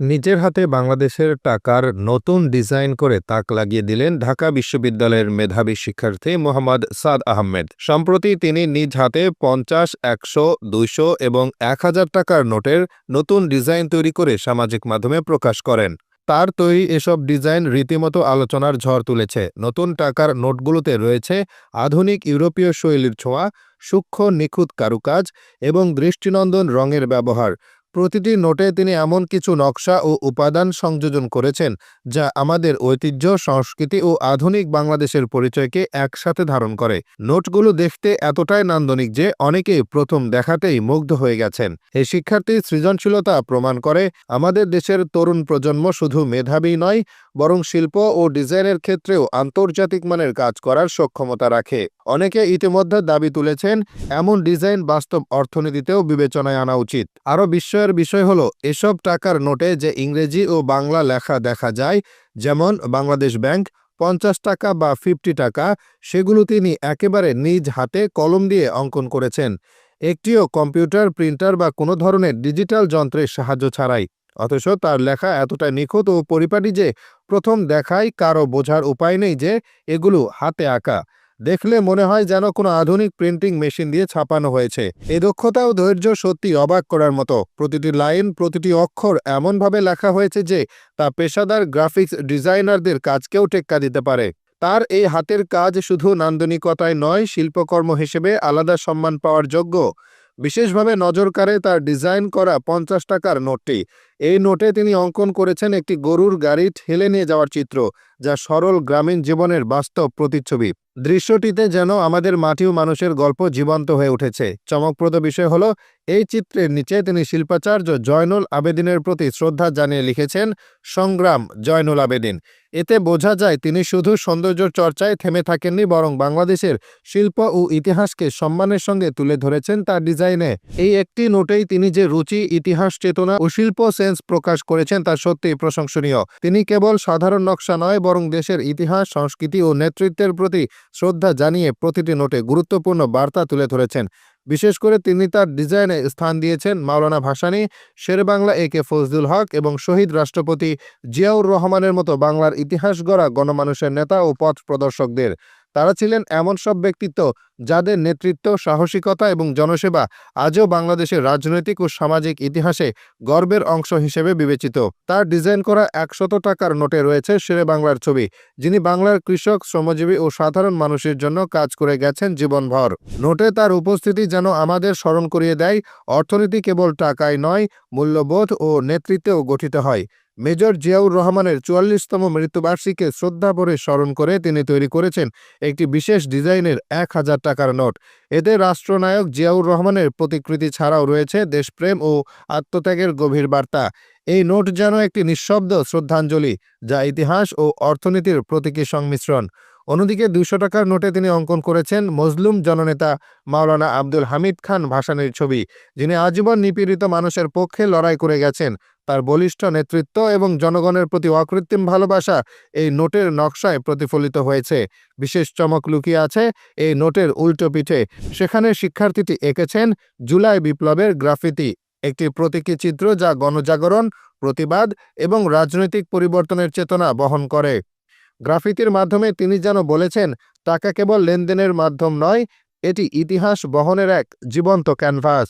নিজের হাতে বাংলাদেশের টাকার নতুন ডিজাইন করে তাক লাগিয়ে দিলেন ঢাকা বিশ্ববিদ্যালয়ের মেধাবী শিক্ষার্থী মোহাম্মদ সাদ আহমেদ। সম্প্রতি তিনি নিজ হাতে ৫০, ১০০, ২০০ এবং ১,০০০ টাকার নোটের নতুন ডিজাইন তৈরি করে সামাজিক মাধ্যমে প্রকাশ করেন। তার তৈরি এসব ডিজাইন রীতিমতো আলোচনার ঝড় তুলেছে। নতুন টাকার নোটগুলোতে রয়েছে আধুনিক ইউরোপীয় শৈলীর ছোঁয়া, সূক্ষ্ম নিখুঁত কারুকাজ এবং দৃষ্টিনন্দন রঙের ব্যবহার। প্রতিটি নোটে তিনি এমন কিছু নকশা ও উপাদান সংযোজন করেছেন যা আমাদের ঐতিহ্য, সংস্কৃতি ও আধুনিক বাংলাদেশের পরিচয়কে একসাথে ধারণ করে। নোটগুলো দেখতে এতটাই নান্দনিক যে অনেকেই প্রথম দেখাতেই মুগ্ধ হয়ে গেছেন। এই শিক্ষার্থীর সৃজনশীলতা প্রমাণ করে আমাদের দেশের তরুণ প্রজন্ম শুধু মেধাবী নয়, বরং শিল্প ও ডিজাইনের ক্ষেত্রেও আন্তর্জাতিক মানের কাজ করার সক্ষমতা রাখে। অনেকে ইতিমধ্যে দাবি তুলেছেন এমন ডিজাইন বাস্তব অর্থনীতিতেও বিবেচনায় আনা উচিত। আরও বিস্ময়ের বিষয় হলো এসব টাকার নোটে যে ইংরেজি ও বাংলা লেখা দেখা যায়, যেমন বাংলাদেশ ব্যাংক, ৫০ টাকা বা 50 টাকা, সেগুলো তিনি একেবারে নিজ হাতে কলম দিয়ে অঙ্কন করেছেন, একটিও কম্পিউটার, প্রিন্টার বা কোনো ধরনের ডিজিটাল যন্ত্রের সাহায্য ছাড়াই। অথচ তার লেখা এতটা নিখুঁত ও পরিপাটি যে প্রথম দেখায় কারো বোঝার উপায় নেই যে এগুলো হাতে আঁকা। দেখলে মনে হয় যেন কোনো আধুনিক প্রিন্টিং মেশিন দিয়ে ছাপানো হয়েছে। এই দক্ষতা ও ধৈর্য সত্যি অবাক করার মতো। প্রতিটি লাইন, প্রতিটি অক্ষর এমনভাবে লেখা হয়েছে যে তা পেশাদার গ্রাফিক্স ডিজাইনারদের কাজকেও টেক্কা দিতে পারে। তার এই হাতের কাজ শুধু নান্দনিকতায় নয়, শিল্পকর্ম হিসেবে আলাদা সম্মান পাওয়ার যোগ্য। বিশেষভাবে নজর কাড়ে তার ডিজাইন করা ৫০ টাকার নোটটি। এই নোটে তিনি অঙ্কন করেছেন একটি গরুর গাড়ি ঠেলে নিয়ে যাওয়ার চিত্র, যা সরল গ্রামীণ জীবনের বাস্তব প্রতিচ্ছবি। দৃশ্যটিতে যেন আমাদের মাটি ও মানুষের গল্প জীবন্ত হয়ে উঠেছে। চমকপ্রদ বিষয় হলো এই চিত্রের নিচে তিনি শিল্পাচার্য জয়নুল আবেদিনের প্রতি শ্রদ্ধা জানিয়ে লিখেছেন, সংগ্রাম জয়নুল আবেদিন। এতে বোঝা যায় তিনি শুধু সৌন্দর্য চর্চায় থেমে থাকেননি, বরং বাংলাদেশের শিল্প ও ইতিহাসকে সম্মানের সঙ্গে তুলে ধরেছেন তার ডিজাইনে। এই একটি নোটেই তিনি যে রুচি, ইতিহাস চেতনা ও শিল্প সেন্স প্রকাশ করেছেন তা সত্যিই প্রশংসনীয়। তিনি কেবল সাধারণ নকশা নয়, বরং দেশের ইতিহাস, সংস্কৃতি ও নেতৃত্বের প্রতি শ্রদ্ধা জানিয়ে প্রতিটি নোটে গুরুত্বপূর্ণ বার্তা তুলে ধরেছেন। বিশেষ করে তিনি তার ডিজাইনে স্থান দিয়েছেন মাওলানা ভাসানী, শেরেবাংলা এ.কে ফজলুল হক এবং শহীদ রাষ্ট্রপতি জিয়াউর রহমানের মতো বাংলার ইতিহাস গড়া গণমানুষের নেতা ও পথ প্রদর্শকদের। তারা ছিলেন এমন সব ব্যক্তিত্ব যাদের নেতৃত্ব, সাহসিকতা এবং জনসেবা আজও বাংলাদেশের রাজনৈতিক ও সামাজিক ইতিহাসে গর্বের অংশ হিসেবে বিবেচিত। তার ডিজাইন করা ১০০ টাকার নোটে রয়েছে শেরেবাংলার ছবি, যিনি বাংলার কৃষক, শ্রমজীবী ও সাধারণ মানুষের জন্য কাজ করে গেছেন জীবনভর। নোটে তার উপস্থিতি যেন আমাদের স্মরণ করিয়ে দেয় অর্থনীতি কেবল টাকায় নয়, মূল্যবোধ ও নেতৃত্বেও গঠিত হয়। মেজর জিয়াউর রহমানের ৪৪তম মৃত্যুবার্ষিকীকে শ্রদ্ধাভরে স্মরণ করে তিনি তৈরি করেছেন একটি বিশেষ ডিজাইনের ১,০০০ টাকার নোট। এতে রাষ্ট্রনায়ক জিয়াউর রহমানের প্রতিকৃতি ছাড়াও রয়েছে দেশপ্রেম ও আত্মত্যাগের গভীর বার্তা। এই নোট যেন একটি নিঃশব্দ শ্রদ্ধাঞ্জলি, যা ইতিহাস ও অর্থনীতির প্রতীকী সংমিশ্রণ। অন্যদিকে ২০০ টাকার নোটে তিনি অঙ্কন করেছেন মজলুম জননেতা মাওলানা আব্দুল হামিদ খান ভাসানীর ছবি, যিনি আজীবন নিপীড়িত মানুষের পক্ষে লড়াই করে গেছেন। তার বলিষ্ঠ নেতৃত্ব এবং জনগণের প্রতি অকৃত্রিম ভালোবাসা এই নোটের নকশায় প্রতিফলিত হয়েছে। বিশেষ চমক লুকিয়ে আছে এই নোটের উল্টো পিঠে। সেখানে শিক্ষার্থীটি এঁকেছেন জুলাই বিপ্লবের গ্রাফিতি, একটি প্রতীকী চিত্র যা গণজাগরণ, প্রতিবাদ এবং রাজনৈতিক পরিবর্তনের চেতনা বহন করে। গ্রাফিতির মাধ্যমে তিনি যেন বলেছেন, টাকা কেবল লেনদেনের মাধ্যম নয়, এটি ইতিহাস বহনের এক জীবন্ত ক্যানভাস।